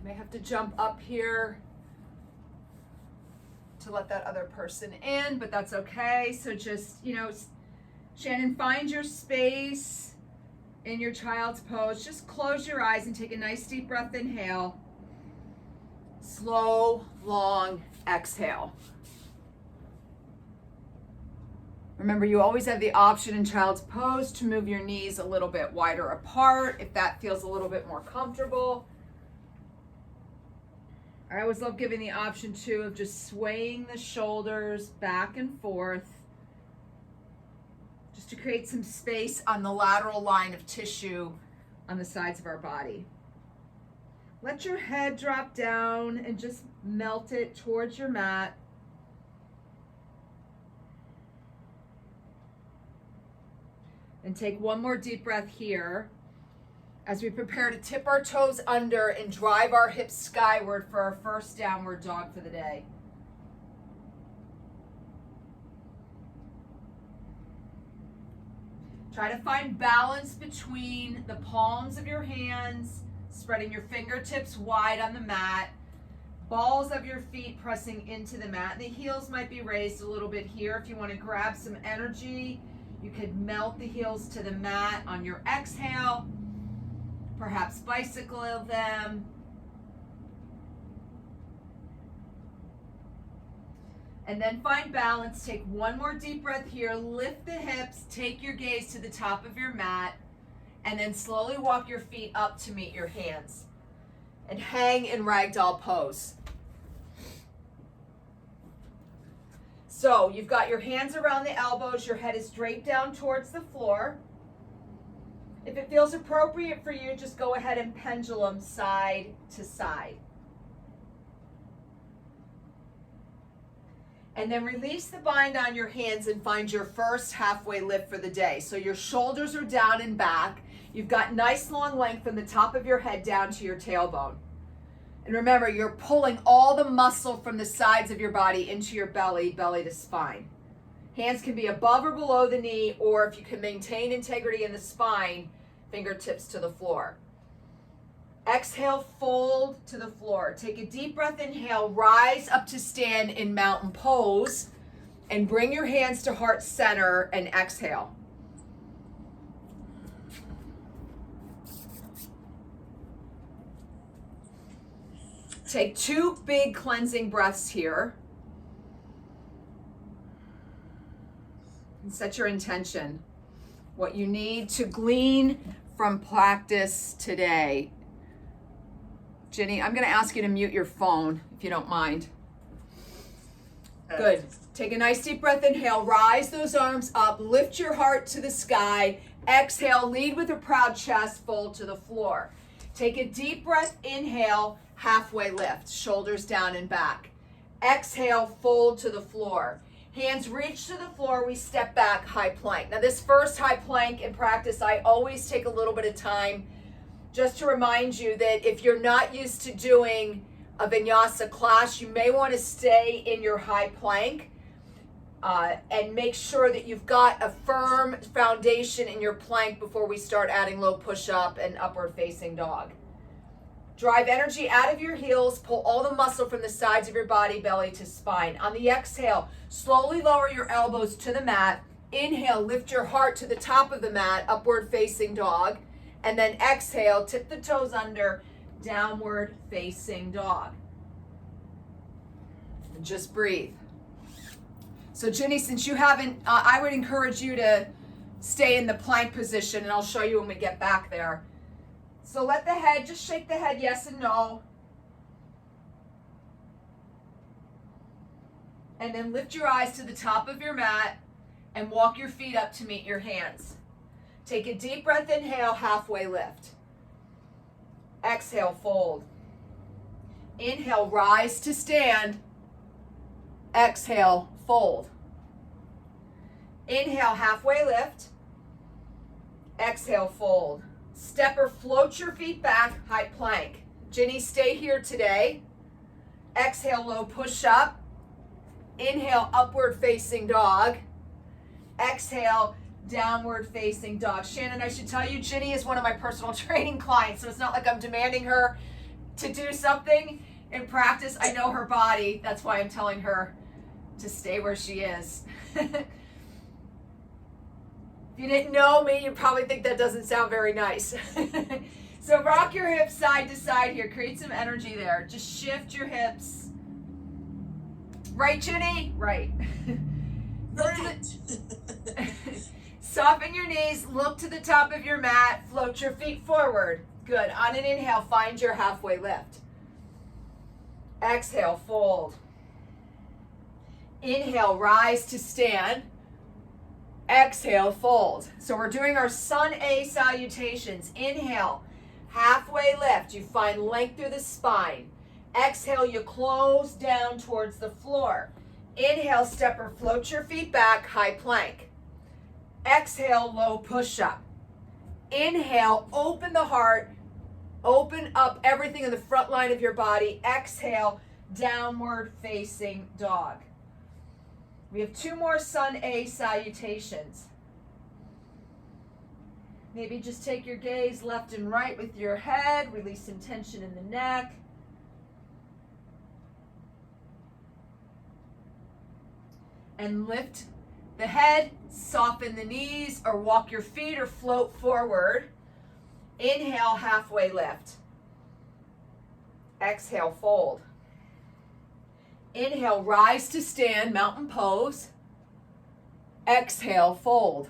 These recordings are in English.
may have to jump up here to let that other person in, but that's okay. So just, you know, Shannon, find your space in your child's pose. Just close your eyes and take a nice deep breath. Inhale. Slow, long exhale. Remember, you always have the option in child's pose to move your knees a little bit wider apart if that feels a little bit more comfortable. I always love giving the option too of just swaying the shoulders back and forth, just to create some space on the lateral line of tissue on the sides of our body. Let your head drop down and just melt it towards your mat. And take one more deep breath here as we prepare to tip our toes under and drive our hips skyward for our first downward dog for the day. Try to find balance between the palms of your hands, spreading your fingertips wide on the mat, balls of your feet pressing into the mat. And the heels might be raised a little bit here. If you want to grab some energy, you could melt the heels to the mat on your exhale, perhaps bicycle them. And then find balance. Take one more deep breath here. Lift the hips, take your gaze to the top of your mat, and then slowly walk your feet up to meet your hands. And hang in ragdoll pose. So you've got your hands around the elbows, your head is draped down towards the floor. If it feels appropriate for you, just go ahead and pendulum side to side. And then release the bind on your hands and find your first halfway lift for the day. So your shoulders are down and back. You've got nice long length from the top of your head down to your tailbone. And remember, you're pulling all the muscle from the sides of your body into your belly, belly to spine. Hands can be above or below the knee, or if you can maintain integrity in the spine, fingertips to the floor. Exhale, fold to the floor. Take a deep breath, inhale, rise up to stand in mountain pose, and bring your hands to heart center and exhale. Take 2 big cleansing breaths here. And set your intention, what you need to glean from practice today. Ginny, I'm going to ask you to mute your phone, if you don't mind. Good. Take a nice deep breath, inhale, rise those arms up, lift your heart to the sky. Exhale, lead with a proud chest, fold to the floor. Take a deep breath, inhale, halfway lift, shoulders down and back. Exhale, fold to the floor. Hands reach to the floor, we step back, high plank. Now this first high plank in practice, I always take a little bit of time just to remind you that if you're not used to doing a vinyasa class, you may want to stay in your high plank and make sure that you've got a firm foundation in your plank before we start adding low push-up and upward facing dog. Drive energy out of your heels, pull all the muscle from the sides of your body, belly to spine. On the exhale, slowly lower your elbows to the mat. Inhale, lift your heart to the top of the mat, upward facing dog. And then exhale, tip the toes under, downward facing dog. And just breathe. So Ginny, since you haven't, I would encourage you to stay in the plank position, and I'll show you when we get back there. So let the head, just shake the head yes and no. And then lift your eyes to the top of your mat and walk your feet up to meet your hands. Take a deep breath, inhale, halfway lift. Exhale, fold. Inhale, rise to stand. Exhale, fold. Inhale, halfway lift. Exhale, fold. Step or float your feet back, high plank. Ginny, stay here today. Exhale, low push up. Inhale, upward facing dog. Exhale, downward facing dog. Shannon, I should tell you, Ginny is one of my personal training clients, so it's not like I'm demanding her to do something in practice. I know her body. That's why I'm telling her to stay where she is. If you didn't know me, you'd probably think that doesn't sound very nice. So rock your hips side to side here. Create some energy there. Just shift your hips. Right, Ginny? Right. Soften your knees. Look to the top of your mat. Float your feet forward. Good. On an inhale, find your halfway lift. Exhale, fold. Inhale, rise to stand. Exhale, fold. So we're doing our Sun A salutations. Inhale, halfway lift. You find length through the spine. Exhale, you close down towards the floor. Inhale, step or float your feet back, high plank. Exhale, low push-up. Inhale, open the heart. Open up everything in the front line of your body. Exhale, downward facing dog. We have 2 more Sun A salutations. Maybe just take your gaze left and right with your head. Release some tension in the neck. And lift the head, soften the knees, or walk your feet or float forward. Inhale, halfway lift. Exhale, fold. Inhale, rise to stand, mountain pose. Exhale, fold.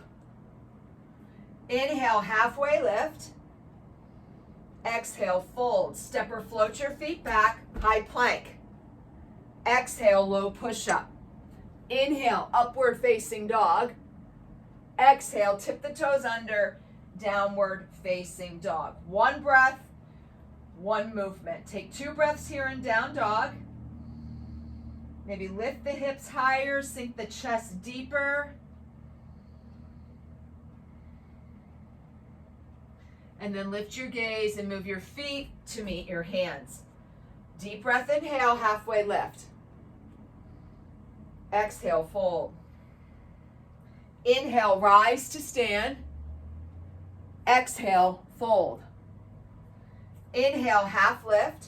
Inhale, halfway lift. Exhale, fold. Step or float your feet back, high plank. Exhale, low push-up. Inhale, upward facing dog. Exhale, tip the toes under, downward facing dog. 1 breath, 1 movement. Take 2 breaths here in down dog. Maybe lift the hips higher, sink the chest deeper. And then lift your gaze and move your feet to meet your hands. Deep breath, inhale, halfway lift. Exhale, fold. Inhale, rise to stand. Exhale, fold. Inhale, half lift.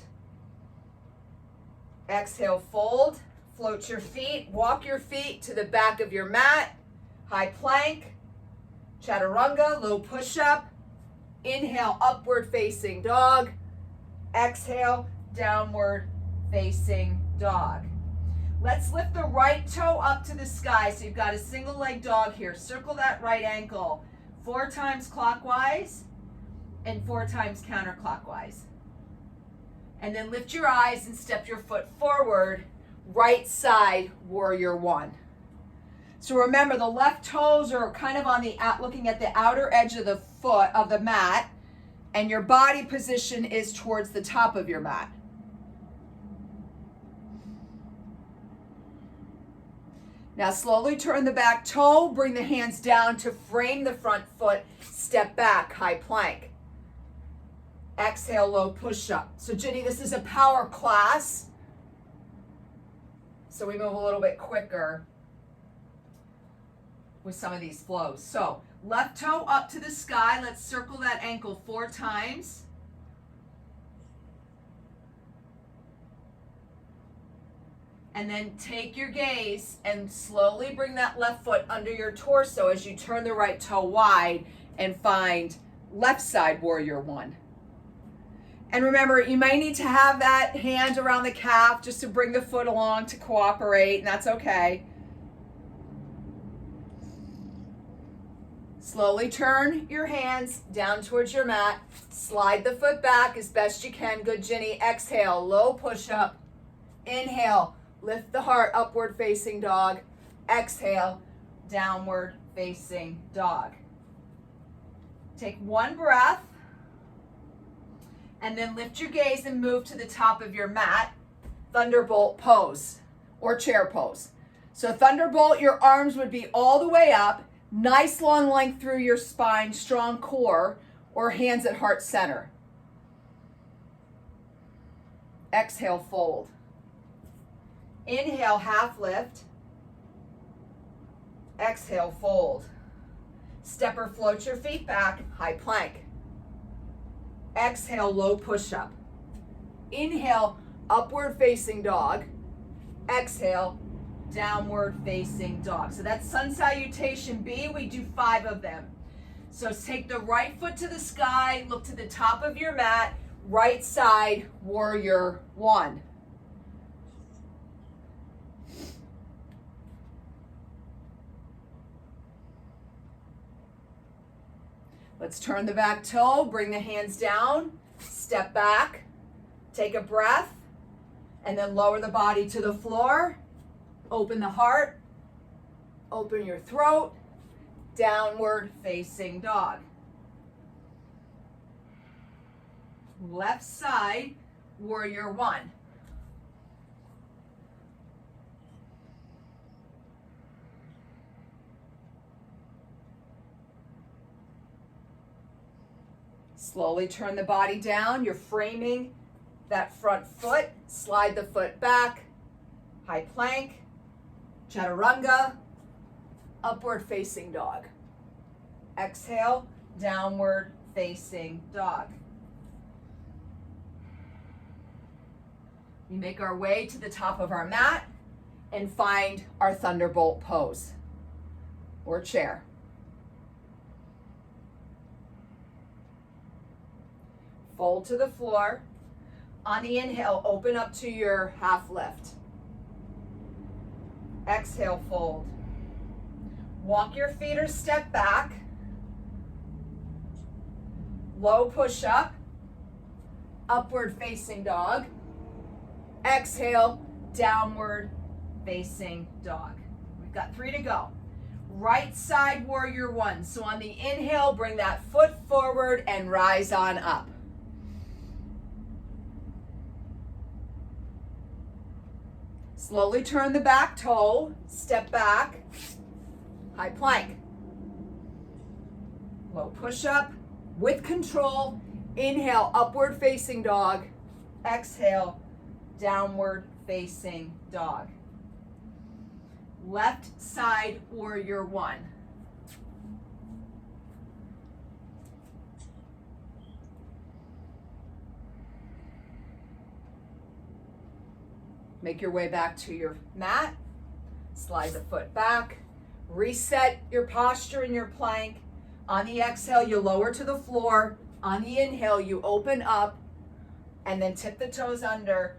Exhale, fold. Float your feet. Walk your feet to the back of your mat. High plank. Chaturanga, low push-up. Inhale, upward facing dog. Exhale, downward facing dog. Let's lift the right toe up to the sky. So you've got a single leg dog here. Circle that right ankle 4 times clockwise and 4 times counterclockwise. And then lift your eyes and step your foot forward. Right side, warrior 1. So remember, the left toes are kind of on the looking at the outer edge of the foot of the mat, and your body position is towards the top of your mat. Now slowly turn the back toe, bring the hands down to frame the front foot, step back, high plank. Exhale, low push-up. So Ginny, this is a power class, so we move a little bit quicker with some of these flows. So left toe up to the sky. Let's circle that ankle 4 times. And then take your gaze and slowly bring that left foot under your torso as you turn the right toe wide and find left side warrior 1. And remember, you may need to have that hand around the calf just to bring the foot along to cooperate, and that's okay. Slowly turn your hands down towards your mat. Slide the foot back as best you can. Good, Ginny. Exhale, low push-up. Inhale, lift the heart, upward facing dog. Exhale, downward facing dog. Take 1 breath. And then lift your gaze and move to the top of your mat. Thunderbolt pose or chair pose. So thunderbolt, your arms would be all the way up. Nice long length through your spine, strong core, or hands at heart center. Exhale, fold. Inhale, half lift. Exhale, fold. Step or float your feet back, high plank. Exhale, low push-up. Inhale, upward facing dog. Exhale, downward facing dog. So that's sun salutation B. We do 5 of them. So take the right foot to the sky, look to the top of your mat, right side, warrior 1. Let's turn the back toe, bring the hands down, step back, take a breath, and then lower the body to the floor. Open the heart, open your throat, downward facing dog. Left side, warrior 1. Slowly turn the body down. You're framing that front foot. Slide the foot back. High plank. Chaturanga. Upward facing dog. Exhale. Downward facing dog. We make our way to the top of our mat and find our thunderbolt pose or chair. Fold to the floor. On the inhale, open up to your half lift. Exhale, fold. Walk your feet or step back. Low push up. Upward facing dog. Exhale, downward facing dog. We've got 3 to go. Right side warrior 1. So on the inhale, bring that foot forward and rise on up. Slowly turn the back toe, step back, high plank. Low push up with control. Inhale, upward facing dog. Exhale, downward facing dog. Left side warrior 1. Make your way back to your mat. Slide the foot back. Reset your posture in your plank. On the exhale, you lower to the floor. On the inhale, you open up and then tip the toes under.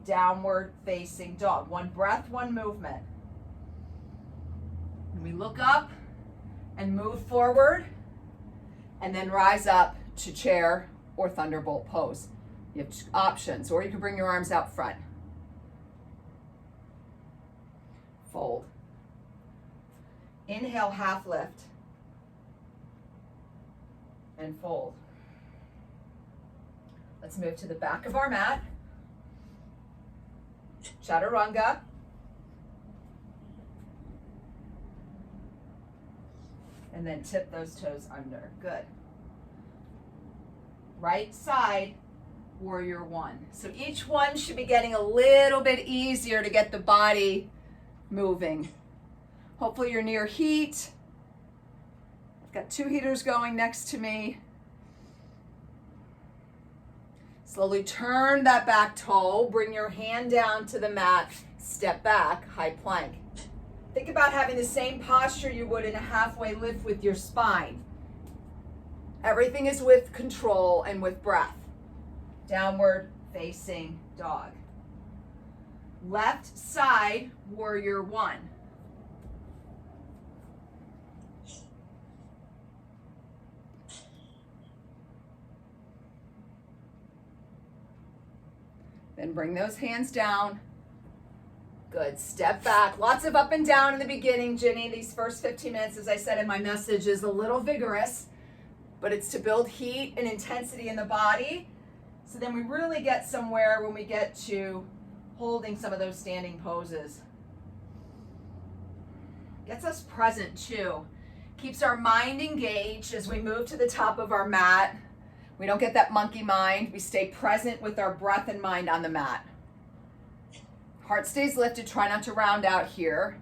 Downward facing dog. 1 breath, 1 movement. And we look up and move forward and then rise up to chair or thunderbolt pose. You have options, or you can bring your arms out front. Fold. Inhale, half lift. And fold. Let's move to the back of our mat. Chaturanga. And then tip those toes under. Good. Right side, warrior 1. So each one should be getting a little bit easier to get the body moving. Hopefully you're near heat. I've got 2 heaters going next to me. Slowly turn that back toe, bring your hand down to the mat, step back, high plank. Think about having the same posture you would in a halfway lift with your spine. Everything is with control and with breath. Downward facing dog. Left side, warrior 1. Then bring those hands down. Good, step back. Lots of up and down in the beginning, Ginny. These first 15 minutes, as I said in my message, is a little vigorous, but it's to build heat and intensity in the body. So then we really get somewhere when we get to holding some of those standing poses. Gets us present too. Keeps our mind engaged as we move to the top of our mat. We don't get that monkey mind. We stay present with our breath and mind on the mat. Heart stays lifted. Try not to round out here.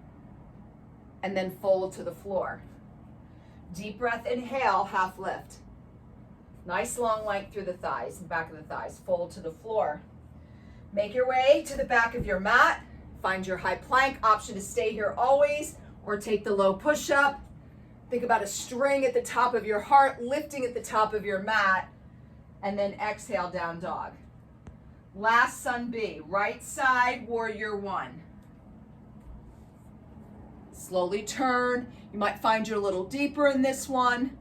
And then fold to the floor. Deep breath, inhale, half lift. Nice long length through the thighs, the back of the thighs. Fold to the floor. Make your way to the back of your mat. Find your high plank, option to stay here always, or take the low push-up. Think about a string at the top of your heart, lifting at the top of your mat, and then exhale, down dog. Last Sun B, right side, warrior one. Slowly turn. You might find you're a little deeper in this one.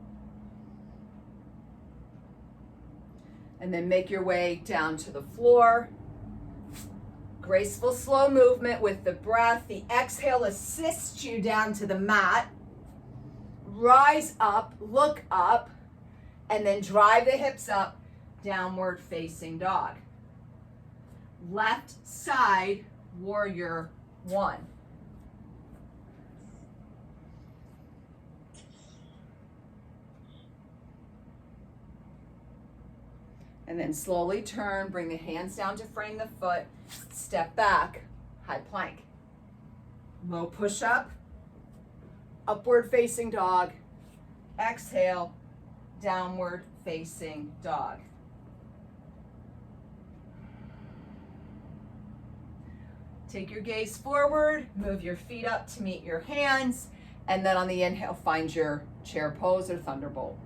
And then make your way down to the floor. Graceful, slow movement with the breath. The exhale assists you down to the mat. Rise up, look up, and then drive the hips up, downward facing dog. Left side, warrior one. And then slowly turn, bring the hands down to frame the foot, step back, high plank. Low push-up, upward facing dog, exhale, downward facing dog. Take your gaze forward, move your feet up to meet your hands, and then on the inhale, find your chair pose or thunderbolt.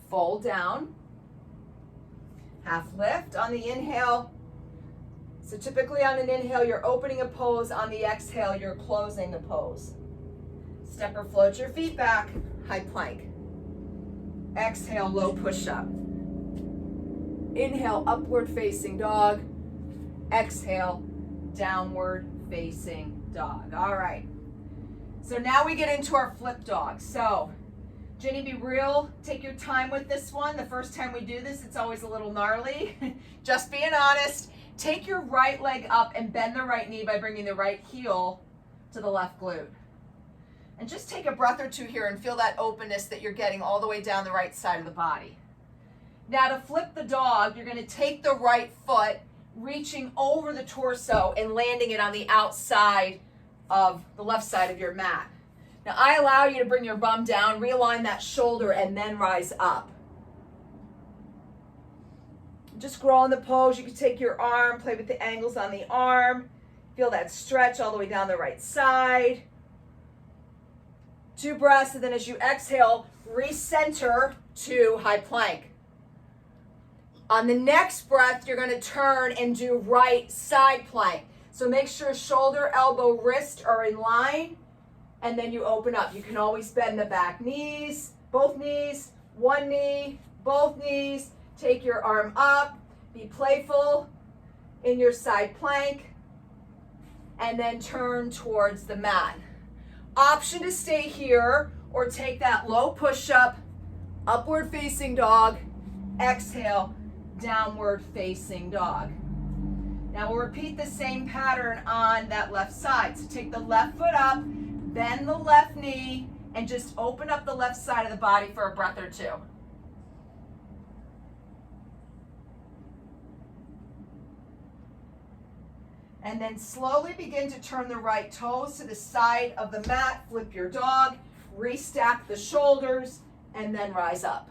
Fold down, half lift on the inhale. So typically on an inhale, you're opening a pose. On the exhale, you're closing the pose. Step or float your feet back, high plank. Exhale, low push-up. Inhale, upward facing dog. Exhale, downward facing dog. All right. So now we get into our flip dog. So Jenny, be real, take your time with this one. The first time we do this, it's always a little gnarly. Just being honest. Take your right leg up and bend the right knee by bringing the right heel to the left glute. And just take a breath or two here and feel that openness that you're getting all the way down the right side of the body. Now to flip the dog, you're going to take the right foot, reaching over the torso and landing it on the outside of the left side of your mat. Now I allow you to bring your bum down, realign that shoulder, and then rise up. Just grow in the pose. You can take your arm, play with the angles on the arm. Feel that stretch all the way down the right side. 2 breaths, and then as you exhale, recenter to high plank. On the next breath, you're going to turn and do right side plank. So make sure shoulder, elbow, wrist are in line, and then you open up. You can always bend the back knees, both knees, one knee, both knees. Take your arm up, be playful in your side plank, and then turn towards the mat. Option to stay here or take that low push-up, upward facing dog, exhale, downward facing dog. Now we'll repeat the same pattern on that left side. So take the left foot up, bend the left knee, and just open up the left side of the body for a breath or two. And then slowly begin to turn the right toes to the side of the mat, flip your dog, restack the shoulders, and then rise up.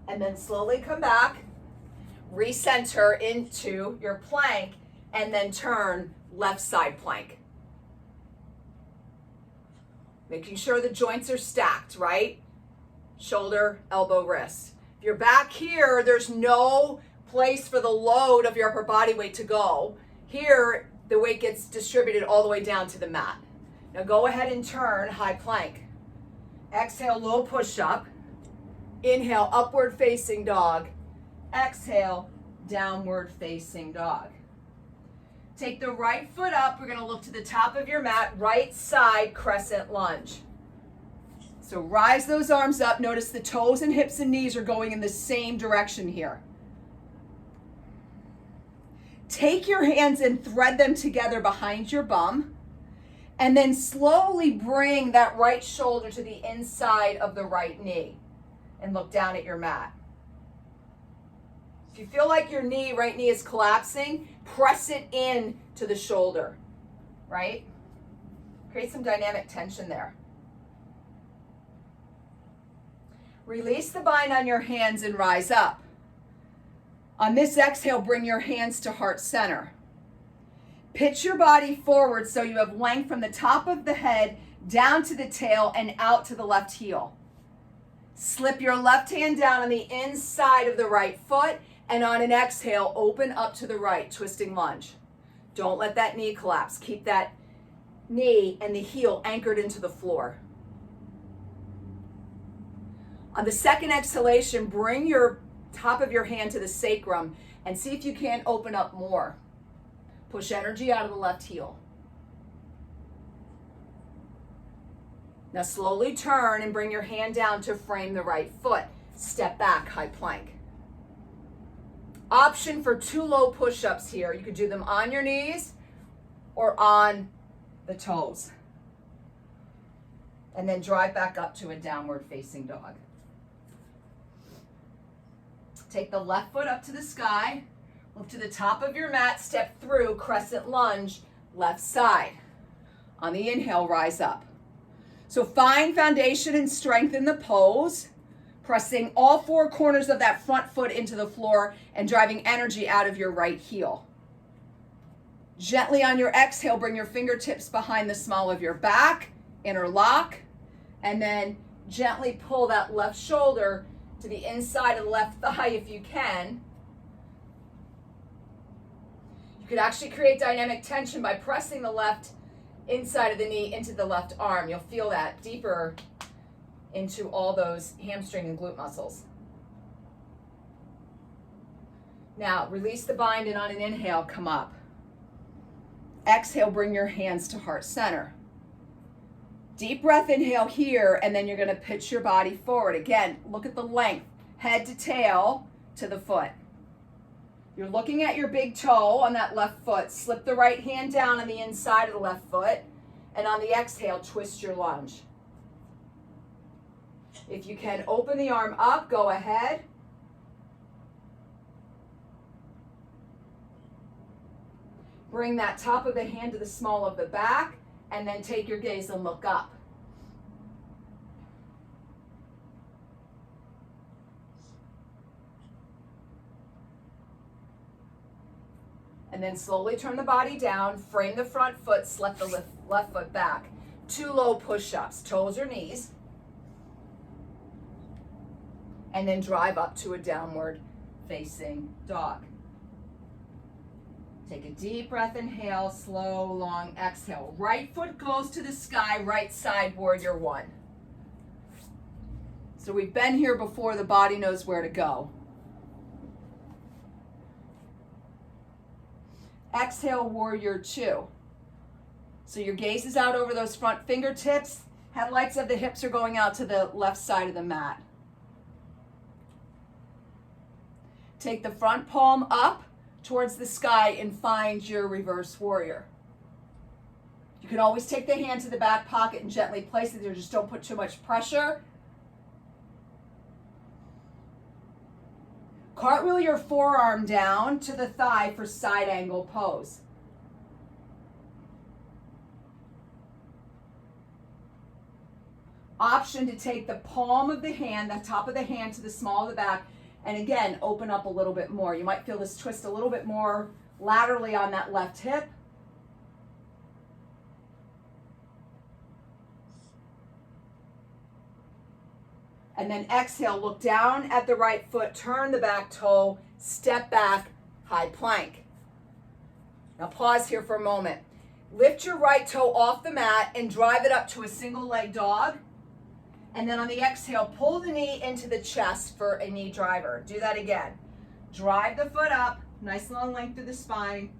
And then slowly come back, recenter into your plank, and then turn left side plank. Making sure the joints are stacked, right? Shoulder, elbow, wrist. If you're back here, there's no place for the load of your upper body weight to go. Here, the weight gets distributed all the way down to the mat. Now go ahead and turn high plank. Exhale, low push-up. Inhale, upward facing dog. Exhale, downward facing dog. Take the right foot up. We're going to look to the top of your mat, right side crescent lunge. So rise those arms up. Notice the toes and hips and knees are going in the same direction here. Take your hands and thread them together behind your bum. And then slowly bring that right shoulder to the inside of the right knee. And look down at your mat. If you feel like your right knee is collapsing, press it in to the shoulder, right? Create some dynamic tension there. Release the bind on your hands and rise up. On this exhale, bring your hands to heart center. Pitch your body forward so you have length from the top of the head down to the tail and out to the left heel. Slip your left hand down on the inside of the right foot, and on an exhale, open up to the right, twisting lunge. Don't let that knee collapse. Keep that knee and the heel anchored into the floor. On the second exhalation, bring your top of your hand to the sacrum and see if you can't open up more. Push energy out of the left heel. Now slowly turn and bring your hand down to frame the right foot. Step back, high plank. Option for 2 low push-ups here. You could do them on your knees or on the toes. And then drive back up to a downward facing dog. Take the left foot up to the sky. Look to the top of your mat, step through, crescent lunge, left side. On the inhale, rise up. So find foundation and strength in the pose, pressing all 4 corners of that front foot into the floor and driving energy out of your right heel. Gently on your exhale, bring your fingertips behind the small of your back, interlock, and then gently pull that left shoulder to the inside of the left thigh if you can. You could actually create dynamic tension by pressing the left inside of the knee into the left arm. You'll feel that deeper into all those hamstring and glute muscles. Now, release the bind and on an inhale, come up. Exhale, bring your hands to heart center. Deep breath, inhale here, and then you're gonna pitch your body forward. Again, look at the length, head to tail to the foot. You're looking at your big toe on that left foot. Slip the right hand down on the inside of the left foot, and on the exhale, twist your lunge. If you can open the arm up, go ahead. Bring that top of the hand to the small of the back, and then take your gaze and look up. And then slowly turn the body down, frame the front foot, slip the left foot back. 2 low push-ups, toes or knees. And then drive up to a downward facing dog. Take a deep breath, inhale, slow, long exhale. Right foot goes to the sky, right side, warrior 1. So we've been here before, the body knows where to go. Exhale, warrior 2. So your gaze is out over those front fingertips. Headlights of the hips are going out to the left side of the mat. Take the front palm up towards the sky and find your reverse warrior. You can always take the hand to the back pocket and gently place it there. Just don't put too much pressure. Cartwheel your forearm down to the thigh for side angle pose. Option to take the palm of the hand, the top of the hand to the small of the back, and again, open up a little bit more. You might feel this twist a little bit more laterally on that left hip. And then exhale, look down at the right foot, turn the back toe, step back, high plank. Now pause here for a moment. Lift your right toe off the mat and drive it up to a single leg dog. And then on the exhale, pull the knee into the chest for a knee driver. Do that again. Drive the foot up, nice long length through the spine.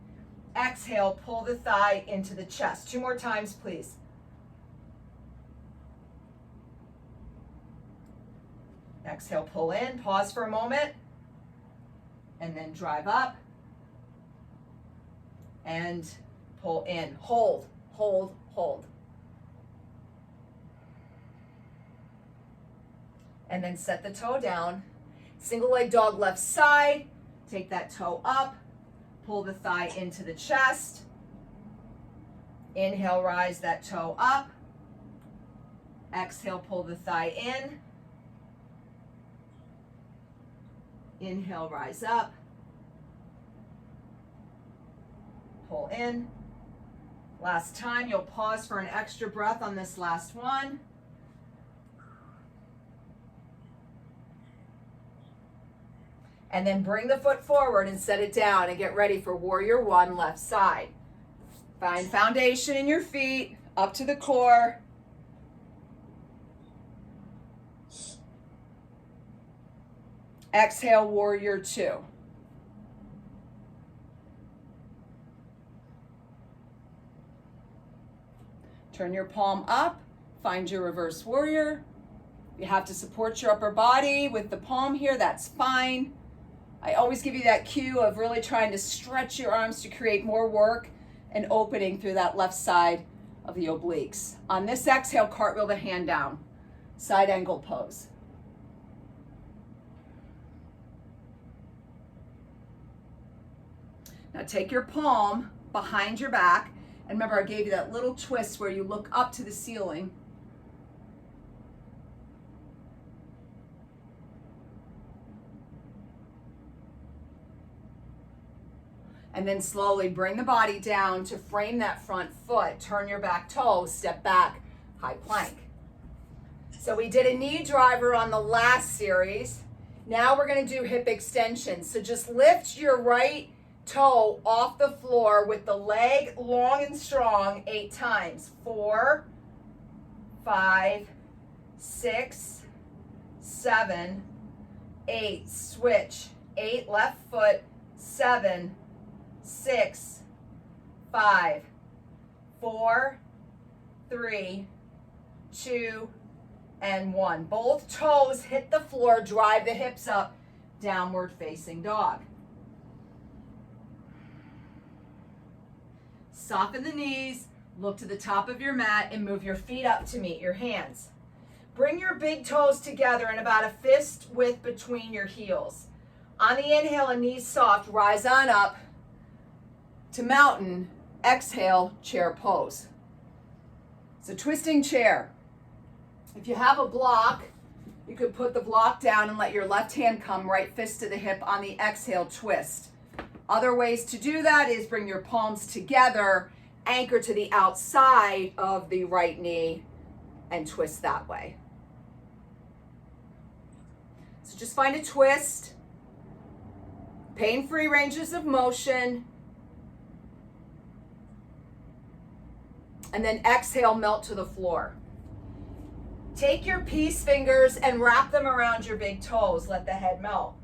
Exhale, pull the thigh into the chest. 2 more times, please. Exhale, pull in, pause for a moment, and then drive up, and pull in. Hold, hold, hold. And then set the toe down. Single leg dog left side. Take that toe up, pull the thigh into the chest. Inhale, rise that toe up. Exhale, pull the thigh in. Inhale, rise up. Pull in. Last time, you'll pause for an extra breath on this last one. And then bring the foot forward and set it down and get ready for warrior one, left side. Find foundation in your feet, up to the core. Exhale, warrior two. Turn your palm up, find your reverse warrior. You have to support your upper body with the palm here, that's fine. I always give you that cue of really trying to stretch your arms to create more work and opening through that left side of the obliques. On this exhale, cartwheel the hand down, side angle pose. Now take your palm behind your back, and remember I gave you that little twist where you look up to the ceiling. And then slowly bring the body down to frame that front foot. Turn your back toe, step back, high plank. So we did a knee driver on the last series. Now we're gonna do hip extensions. So just lift your right toe off the floor with the leg long and strong 8 times. 4, 5, 6, 7, 8. Switch. 8, left foot, 7, 6, 5, 4, 3, 2, and 1. Both toes hit the floor, drive the hips up, downward facing dog. Soften the knees, look to the top of your mat, and move your feet up to meet your hands. Bring your big toes together in about a fist width between your heels. On the inhale and knees soft, rise on up to mountain. Exhale, chair pose. It's a twisting chair. If you have a block, you could put the block down and let your left hand come right fist to the hip on the exhale twist. Other ways to do that is bring your palms together, anchor to the outside of the right knee, and twist that way. So just find a twist, pain-free ranges of motion, and then exhale, melt to the floor. Take your peace fingers and wrap them around your big toes. Let the head melt.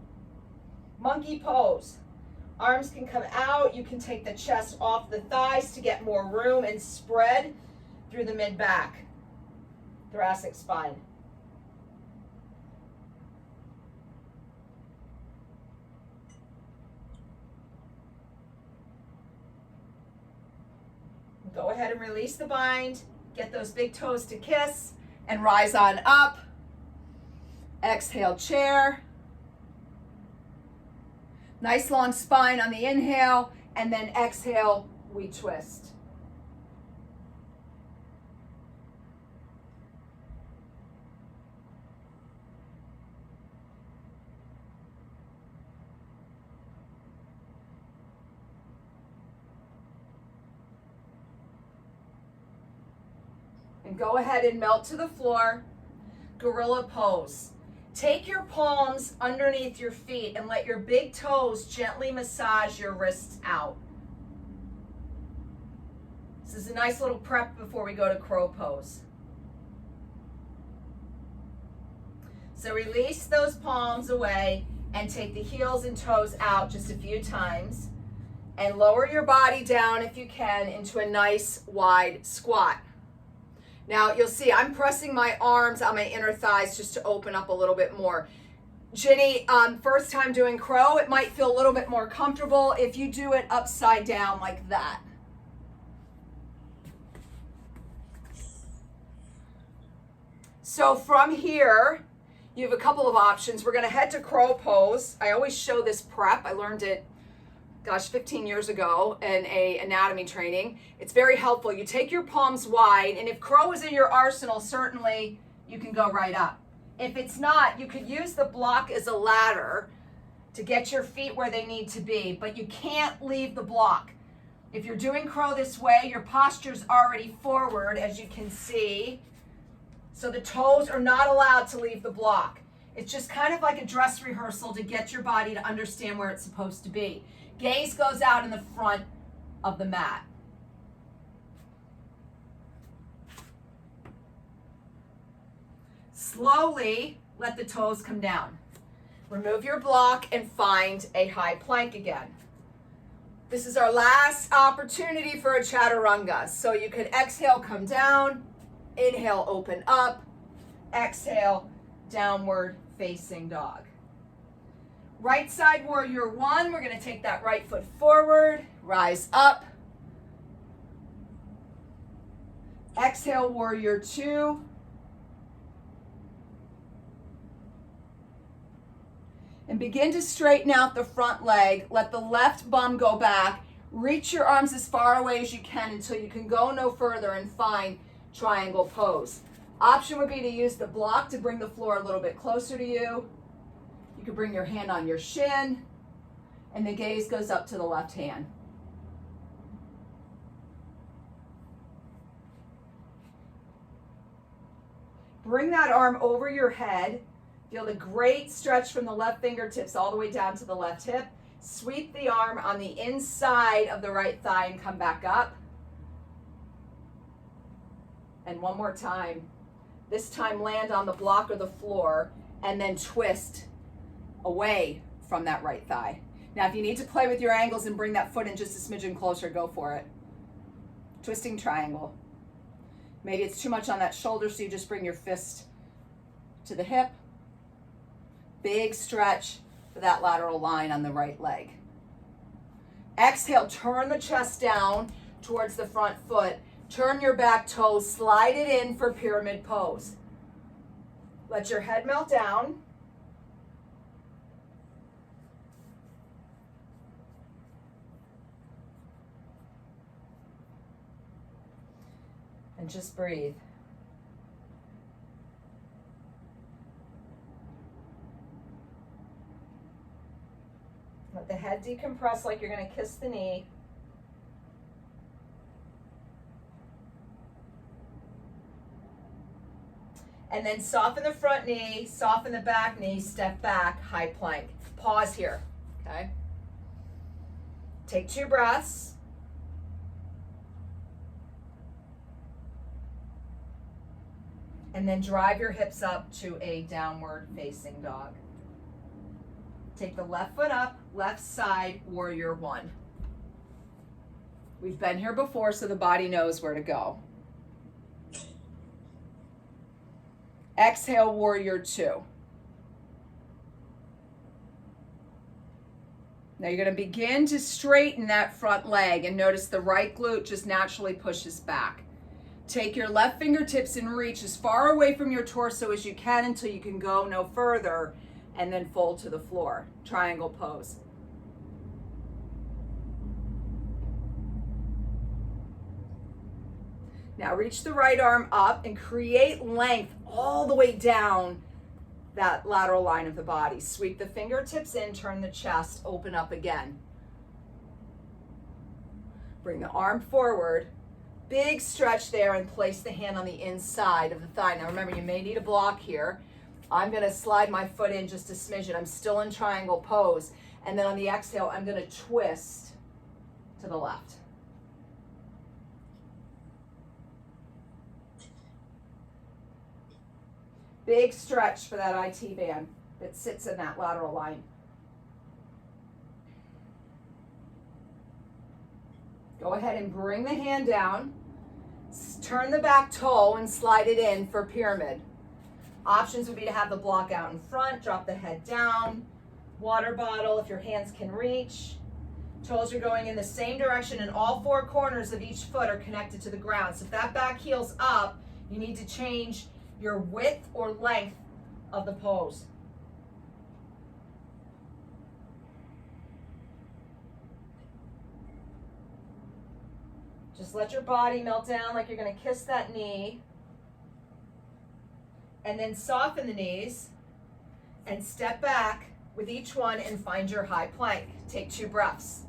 Monkey pose. Arms can come out. You can take the chest off the thighs to get more room and spread through the mid-back, thoracic spine. Go ahead and release the bind. Get those big toes to kiss and rise on up. Exhale, chair. Nice long spine on the inhale, and then exhale, we twist. And go ahead and melt to the floor. Gorilla pose. Take your palms underneath your feet and let your big toes gently massage your wrists out. This is a nice little prep before we go to crow pose. So release those palms away and take the heels and toes out just a few times. And lower your body down if you can into a nice wide squat. Now you'll see I'm pressing my arms on my inner thighs just to open up a little bit more. Ginny, first time doing crow, it might feel a little bit more comfortable if you do it upside down like that. So from here, You have a couple of options. We're going to head to crow pose. I always show this prep. I learned it, gosh, 15 years ago in a anatomy training. It's very helpful. You take your palms wide, and if crow is in your arsenal, certainly you can go right up. If it's not, you could use the block as a ladder to get your feet where they need to be, but you can't leave the block. If you're doing crow this way, your posture's already forward, as you can see. So the toes are not allowed to leave the block. It's just kind of like a dress rehearsal to get your body to understand where it's supposed to be. Gaze goes out in the front of the mat. Slowly let the toes come down. Remove your block and find a high plank again. This is our last opportunity for a chaturanga. So you can exhale, come down, inhale, open up, exhale, downward facing dog. Right side warrior one, we're going to take that right foot forward, rise up. Exhale, warrior two. And begin to straighten out the front leg. Let the left bum go back. Reach your arms as far away as you can until you can go no further and find triangle pose. Option would be to use the block to bring the floor a little bit closer to you. You could bring your hand on your shin, and the gaze goes up to the left hand. Bring that arm over your head. Feel the great stretch from the left fingertips all the way down to the left hip. Sweep the arm on the inside of the right thigh and come back up. And one more time. This time land on the block or the floor and then twist away from that right thigh. Now if you need to play with your angles and bring that foot in just a smidgen closer, go for it. Twisting triangle. Maybe it's too much on that shoulder, so you just bring your fist to the hip. Big stretch for that lateral line on the right leg. Exhale, turn the chest down towards the front foot. Turn your back toes, slide it in for pyramid pose. Let your head melt down. And just breathe. Let the head decompress like you're going to kiss the knee. And then soften the front knee, soften the back knee, step back, high plank. Pause here, okay? Take 2 breaths. And then drive your hips up to a downward facing dog. Take the left foot up, left side, warrior one. We've been here before, so the body knows where to go. Exhale, warrior two. Now you're going to begin to straighten that front leg, and notice the right glute just naturally pushes back. Take your left fingertips and reach as far away from your torso as you can until you can go no further, and then fold to the floor. Triangle pose. Now reach the right arm up and create length all the way down that lateral line of the body. Sweep the fingertips in, turn the chest, open up again. Bring the arm forward. Big stretch there, and place the hand on the inside of the thigh. Now remember, you may need a block here. I'm going to slide my foot in just a smidgen. I'm still in triangle pose. And then on the exhale, I'm going to twist to the left. Big stretch for that IT band that sits in that lateral line. Go ahead and bring the hand down. Turn the back toe and slide it in for pyramid. Options would be to have the block out in front, drop the head down, water bottle if your hands can reach. Toes are going in the same direction, and all 4 corners of each foot are connected to the ground. So if that back heel's up, you need to change your width or length of the pose. Just let your body melt down like you're going to kiss that knee. And then soften the knees and step back with each one and find your high plank. Take 2 breaths.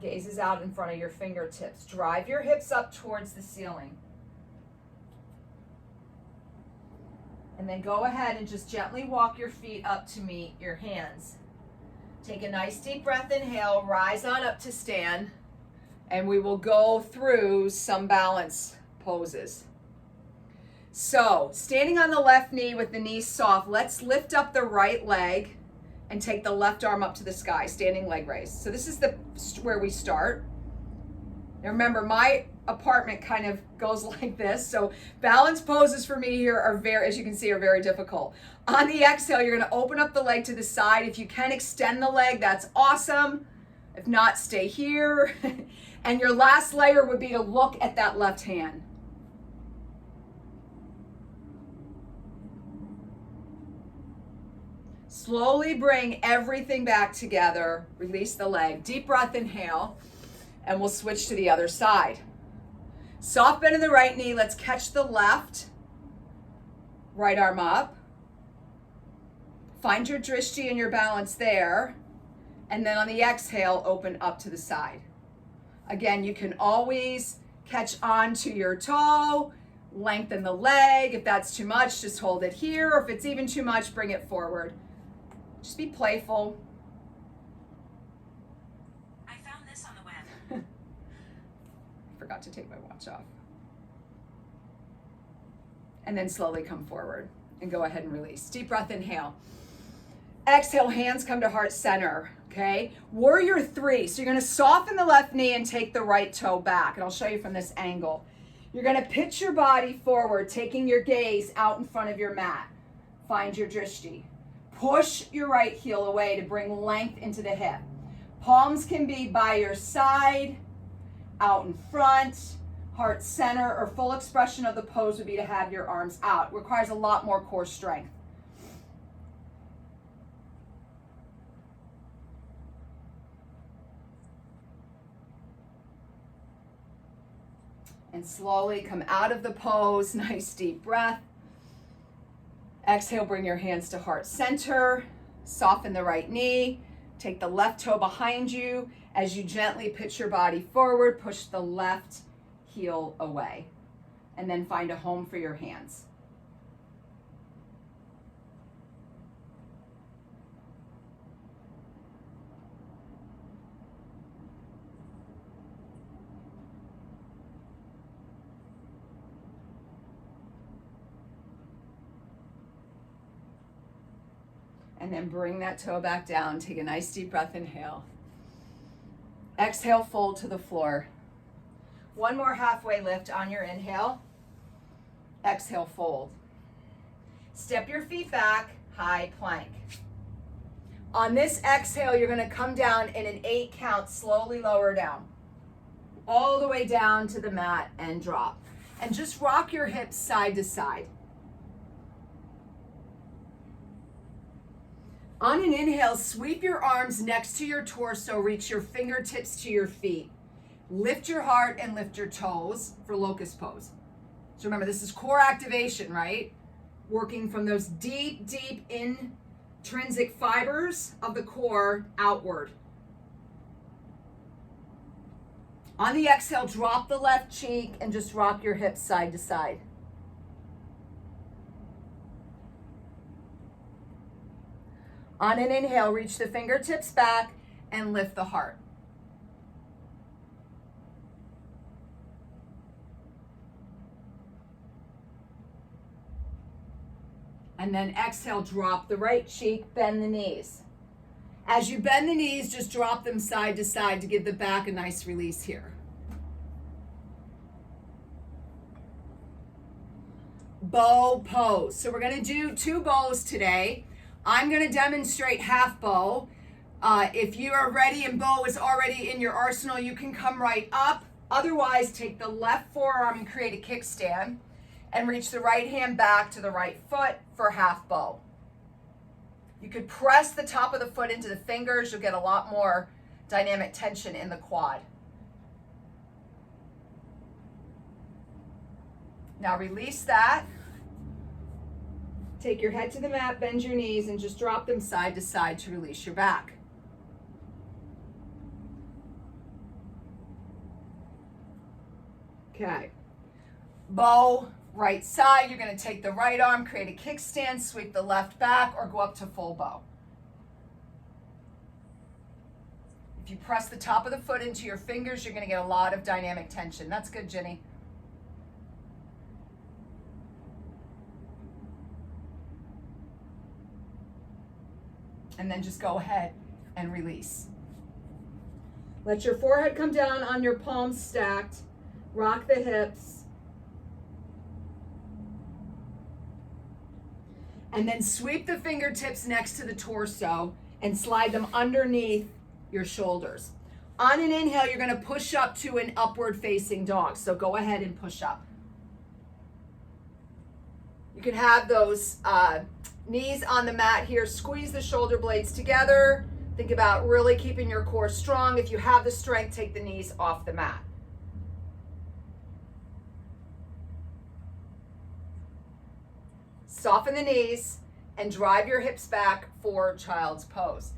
Gaze is out in front of your fingertips. Drive your hips up towards the ceiling. And then go ahead and just gently walk your feet up to meet your hands. Take a nice deep breath, inhale, rise on up to stand, and we will go through some balance poses. So, standing on the left knee with the knees soft, let's lift up the right leg and take the left arm up to the sky, standing leg raise. So this is where we start. Now remember, my apartment kind of goes like this. So balance poses for me here are as you can see, are very difficult. On the exhale, you're gonna open up the leg to the side. If you can extend the leg, that's awesome. If not, stay here. And your last layer would be to look at that left hand. Slowly bring everything back together. Release the leg. Deep breath, inhale. And we'll switch to the other side. Soft bend in the right knee. Let's catch the left. Right arm up. Find your drishti and your balance there. And then on the exhale, open up to the side. Again, you can always catch on to your toe. Lengthen the leg. If that's too much, just hold it here. Or if it's even too much, bring it forward. Just be playful. I found this on the web. Forgot to take my watch off. And then slowly come forward and go ahead and release. Deep breath, inhale. Exhale, hands come to heart center, okay? Warrior 3. So you're gonna soften the left knee and take the right toe back. And I'll show you from this angle. You're gonna pitch your body forward, taking your gaze out in front of your mat. Find your drishti. Push your right heel away to bring length into the hip. Palms can be by your side, out in front, heart center, or full expression of the pose would be to have your arms out. Requires a lot more core strength. And slowly come out of the pose. Nice deep breath. Exhale, bring your hands to heart center. Soften the right knee. Take the left toe behind you. As you gently pitch your body forward, push the left heel away. And then find a home for your hands. And then bring that toe back down. Take a nice deep breath, inhale. Exhale, fold to the floor. One more halfway lift on your inhale. Exhale, fold. Step your feet back, high plank. On this exhale, you're gonna come down in an 8 count, slowly lower down. All the way down to the mat and drop. And just rock your hips side to side. On an inhale, sweep your arms next to your torso, reach your fingertips to your feet. Lift your heart and lift your toes for locust pose. So remember, this is core activation, right? Working from those deep, deep intrinsic fibers of the core outward. On the exhale, drop the left cheek and just rock your hips side to side. On an inhale, reach the fingertips back and lift the heart. And then exhale, drop the right cheek, bend the knees. As you bend the knees, just drop them side to side to give the back a nice release here. Bow pose. So we're gonna do 2 bows today. I'm gonna demonstrate half bow. If you are ready and bow is already in your arsenal, you can come right up. Otherwise, take the left forearm and create a kickstand and reach the right hand back to the right foot for half bow. You could press the top of the foot into the fingers. You'll get a lot more dynamic tension in the quad. Now release that. Take your head to the mat, bend your knees, and just drop them side to side to release your back. Okay. Bow, right side. You're going to take the right arm, create a kickstand, sweep the left back, or go up to full bow. If you press the top of the foot into your fingers, you're going to get a lot of dynamic tension. That's good, Jenny. And then just go ahead and release. Let your forehead come down on your palms stacked. Rock the hips. And then sweep the fingertips next to the torso and slide them underneath your shoulders. On an inhale, you're going to push up to an upward facing dog. So go ahead and push up. You can have those knees on the mat here. Squeeze the shoulder blades together. Think about really keeping your core strong. If you have the strength, take the knees off the mat. Soften the knees and drive your hips back for child's pose.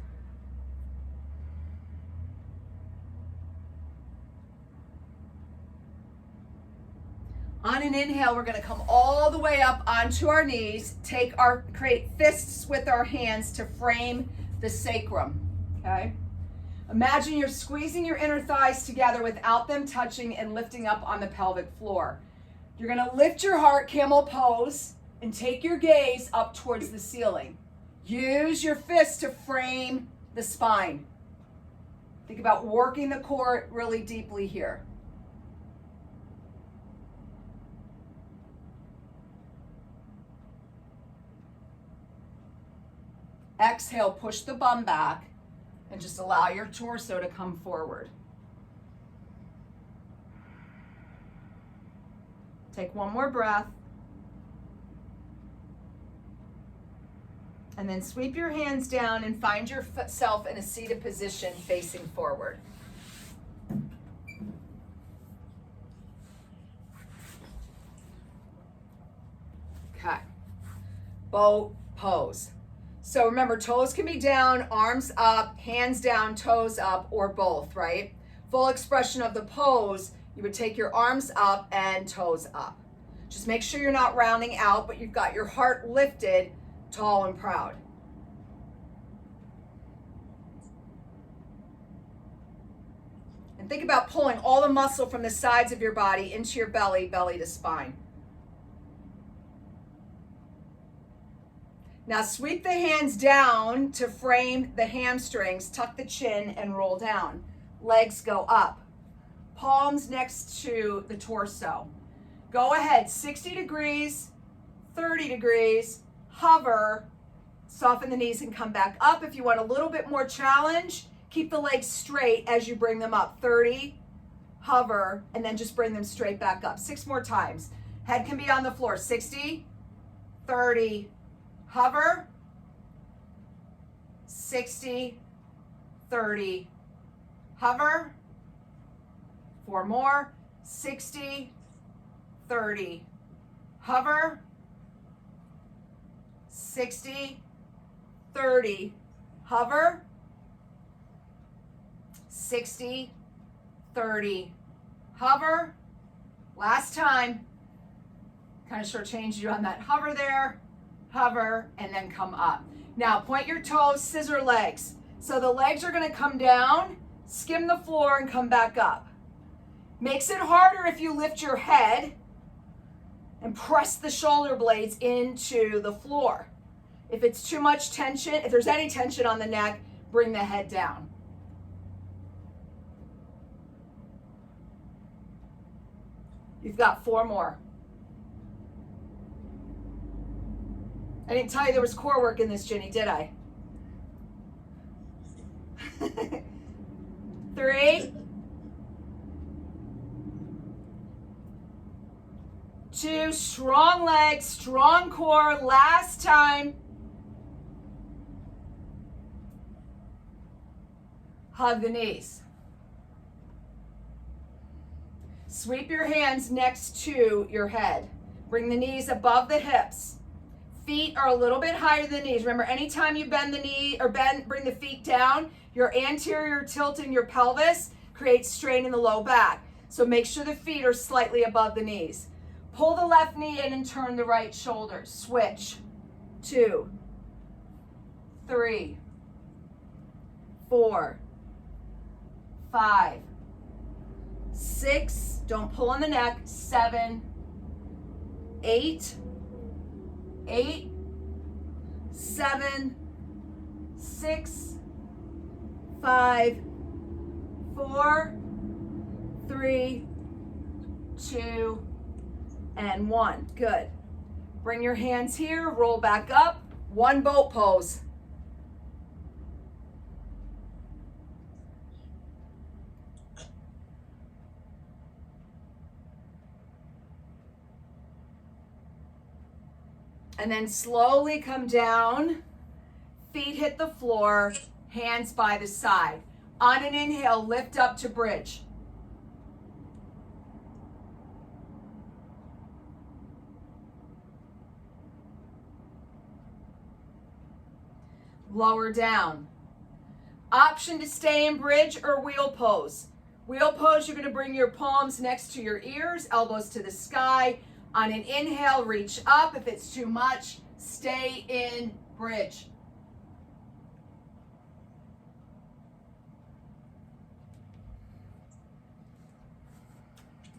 On an inhale, we're going to come all the way up onto our knees, create fists with our hands to frame the sacrum, okay? Imagine you're squeezing your inner thighs together without them touching and lifting up on the pelvic floor. You're going to lift your heart, camel pose, and take your gaze up towards the ceiling. Use your fists to frame the spine. Think about working the core really deeply here. Exhale, push the bum back and just allow your torso to come forward. Take one more breath. And then sweep your hands down and find yourself in a seated position facing forward. Okay. Bow pose. So remember, toes can be down, arms up, hands down, toes up, or both, right? Full expression of the pose, you would take your arms up and toes up. Just make sure you're not rounding out, but you've got your heart lifted, tall and proud. And think about pulling all the muscle from the sides of your body into your belly, belly to spine. Now sweep the hands down to frame the hamstrings, tuck the chin and roll down. Legs go up. Palms next to the torso. Go ahead, 60 degrees, 30 degrees, hover, soften the knees and come back up. If you want a little bit more challenge, keep the legs straight as you bring them up. 30, hover, and then just bring them straight back up. 6 more times. Head can be on the floor. 60, 30, hover, 60, 30, hover. 4 more. 60, 30, hover. 60, 30, hover. 60, 30, hover. Last time. Kind of shortchanged you on that hover there. Hover, and then come up. Now point your toes, scissor legs. So the legs are going to come down, skim the floor, and come back up. Makes it harder if you lift your head and press the shoulder blades into the floor. If it's too much tension, if there's any tension on the neck, bring the head down. You've got 4 more. I didn't tell you there was core work in this, Jenny, did I? 3, 2, strong legs, strong core, last time. Hug the knees. Sweep your hands next to your head. Bring the knees above the hips. Feet are a little bit higher than the knees. Remember, anytime you bend the knee or bring the feet down, your anterior tilt in your pelvis creates strain in the low back. So make sure the feet are slightly above the knees. Pull the left knee in and turn the right shoulder. Switch. 2, 3, 4, 5, 6, don't pull on the neck, 7, 8, 8, 7, 6, 5, 4, 3, 2, and 1. Good. Bring your hands here, roll back up, one boat pose. And then slowly come down, feet hit the floor, hands by the side. On an inhale, lift up to bridge. Lower down. Option to stay in bridge or wheel pose. Wheel pose, you're going to bring your palms next to your ears, elbows to the sky. On an inhale, reach up. If it's too much, stay in bridge.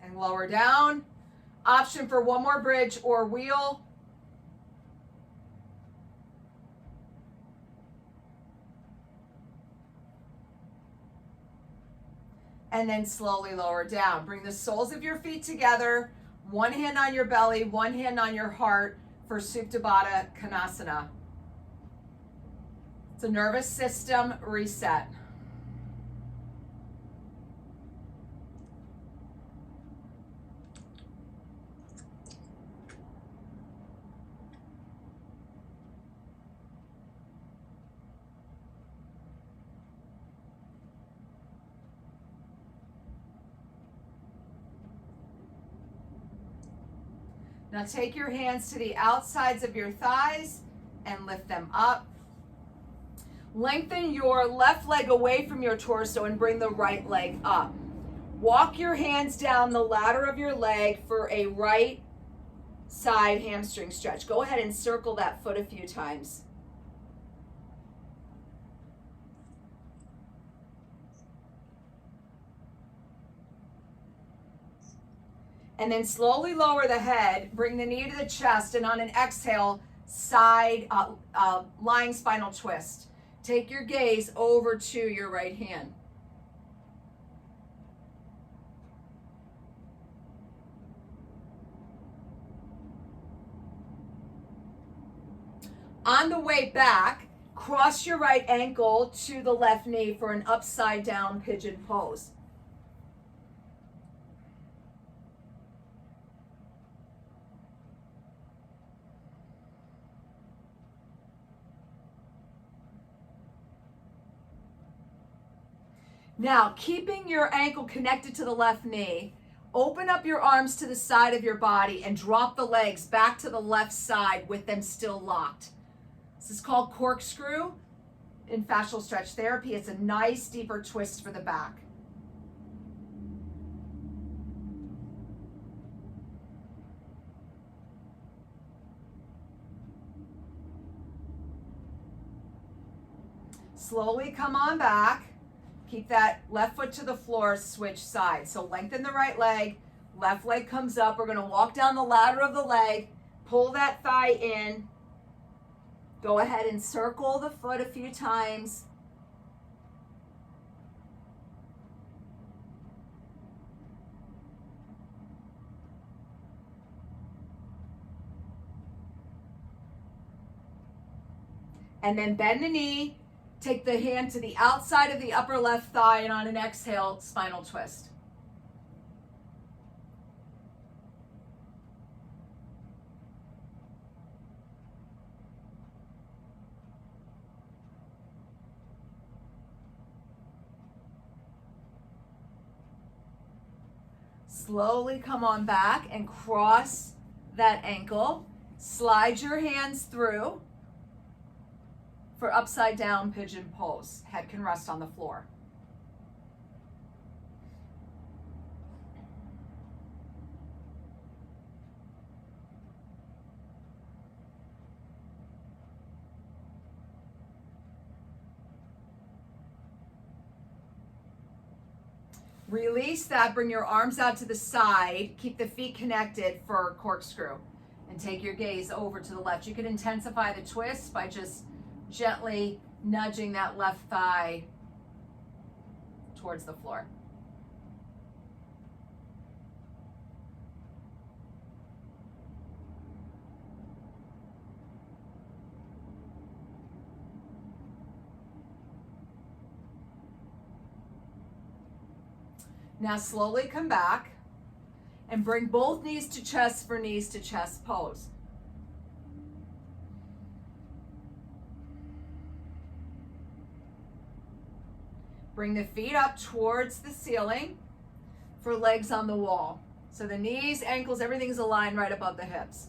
And lower down. Option for one more bridge or wheel. And then slowly lower down. Bring the soles of your feet together. One hand on your belly, one hand on your heart for Supta Baddha Konasana. It's a nervous system reset. Now take your hands to the outsides of your thighs and lift them up. Lengthen your left leg away from your torso and bring the right leg up. Walk your hands down the ladder of your leg for a right side hamstring stretch. Go ahead and circle that foot a few times. And then slowly lower the head, bring the knee to the chest, and on an exhale, side lying spinal twist. Take your gaze over to your right hand. On the way back, cross your right ankle to the left knee for an upside down pigeon pose. Now, keeping your ankle connected to the left knee, open up your arms to the side of your body and drop the legs back to the left side with them still locked. This is called corkscrew in fascial stretch therapy. It's a nice deeper twist for the back. Slowly come on back. Keep that left foot to the floor, switch sides. So lengthen the right leg, left leg comes up. We're gonna walk down the ladder of the leg, pull that thigh in. Go ahead and circle the foot a few times. And then bend the knee, Take the hand to the outside of the upper left thigh, and on an exhale, spinal twist. Slowly come on back and cross that ankle. Slide your hands through for upside down pigeon pose. Head can rest on the floor. Release that, bring your arms out to the side, keep the feet connected for corkscrew, and take your gaze over to the left. You can intensify the twist by just gently nudging that left thigh towards the floor. Now slowly come back and bring both knees to chest for knees to chest pose. Bring the feet up towards the ceiling for legs on the wall. So the knees, ankles, everything's aligned right above the hips.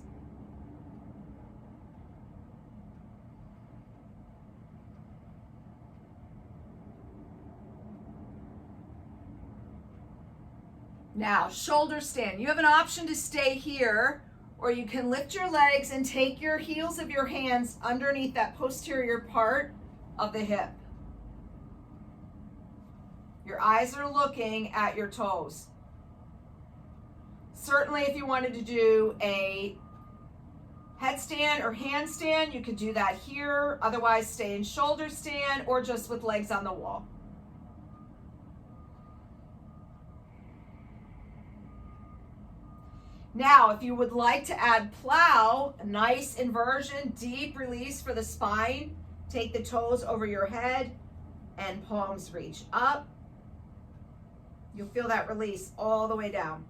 Now, shoulder stand. You have an option to stay here, or you can lift your legs and take your heels of your hands underneath that posterior part of the hip. Your eyes are looking at your toes. Certainly, if you wanted to do a headstand or handstand, you could do that here. Otherwise, stay in shoulder stand or just with legs on the wall. Now, if you would like to add plow, a nice inversion, deep release for the spine, take the toes over your head and palms reach up. You'll feel that release all the way down.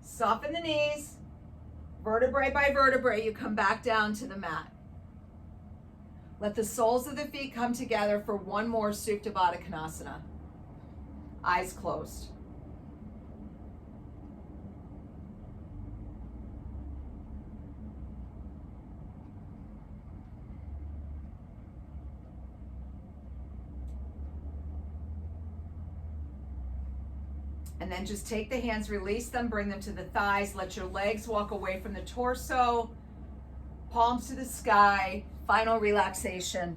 Soften the knees, vertebrae by vertebrae, you come back down to the mat. Let the soles of the feet come together for one more Supta Baddha Konasana. Eyes closed. And then just take the hands, release them, bring them to the thighs, let your legs walk away from the torso, palms to the sky, final relaxation.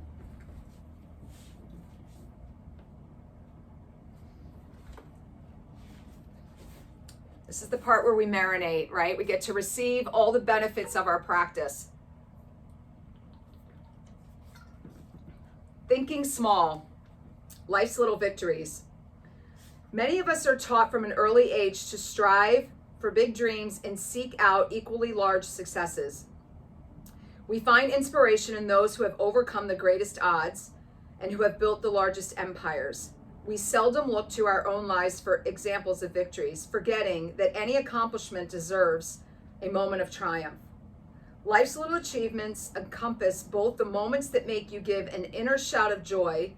This is the part where we marinate, right? We get to receive all the benefits of our practice. Thinking small, life's little victories. Many of us are taught from an early age to strive for big dreams and seek out equally large successes. We find inspiration in those who have overcome the greatest odds and who have built the largest empires. We seldom look to our own lives for examples of victories, forgetting that any accomplishment deserves a moment of triumph. Life's little achievements encompass both the moments that make you give an inner shout of joy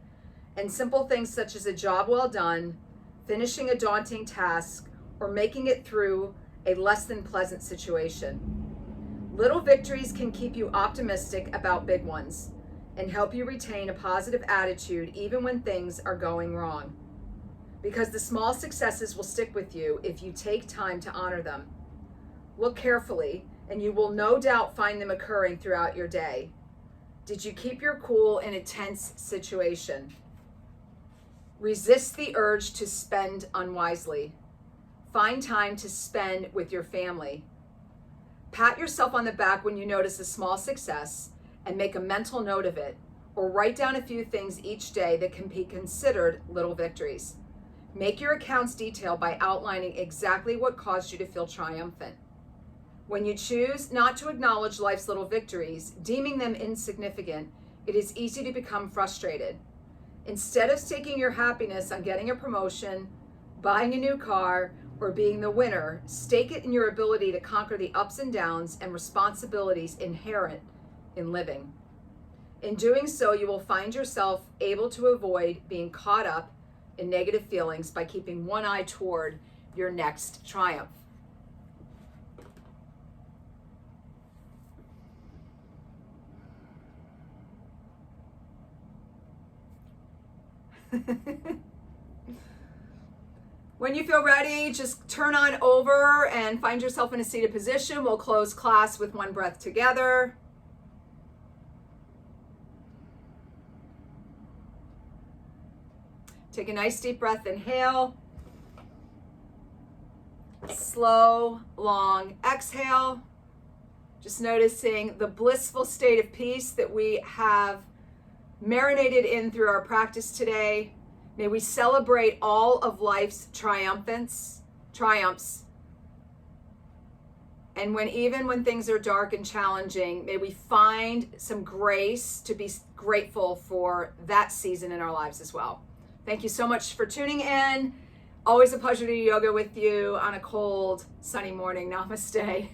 and simple things such as a job well done, finishing a daunting task, or making it through a less than pleasant situation. Little victories can keep you optimistic about big ones and help you retain a positive attitude even when things are going wrong. Because the small successes will stick with you if you take time to honor them. Look carefully, and you will no doubt find them occurring throughout your day. Did you keep your cool in a tense situation? Resist the urge to spend unwisely. Find time to spend with your family. Pat yourself on the back when you notice a small success and make a mental note of it. or write down a few things each day that can be considered little victories. Make your accounts detailed by outlining exactly what caused you to feel triumphant. When you choose not to acknowledge life's little victories, deeming them insignificant, it is easy to become frustrated. Instead of staking your happiness on getting a promotion, buying a new car, or being the winner, stake it in your ability to conquer the ups and downs and responsibilities inherent in living. In doing so, you will find yourself able to avoid being caught up in negative feelings by keeping one eye toward your next triumph. When you feel ready, just turn on over and find yourself in a seated position. We'll close class with one breath together. Take a nice deep breath, inhale. Slow, long exhale. Just noticing the blissful state of peace that we have marinated in through our practice today. May we celebrate all of life's triumphs. And even when things are dark and challenging, may we find some grace to be grateful for that season in our lives as well. Thank you so much for tuning in. Always a pleasure to do yoga with you on a cold, sunny morning. Namaste.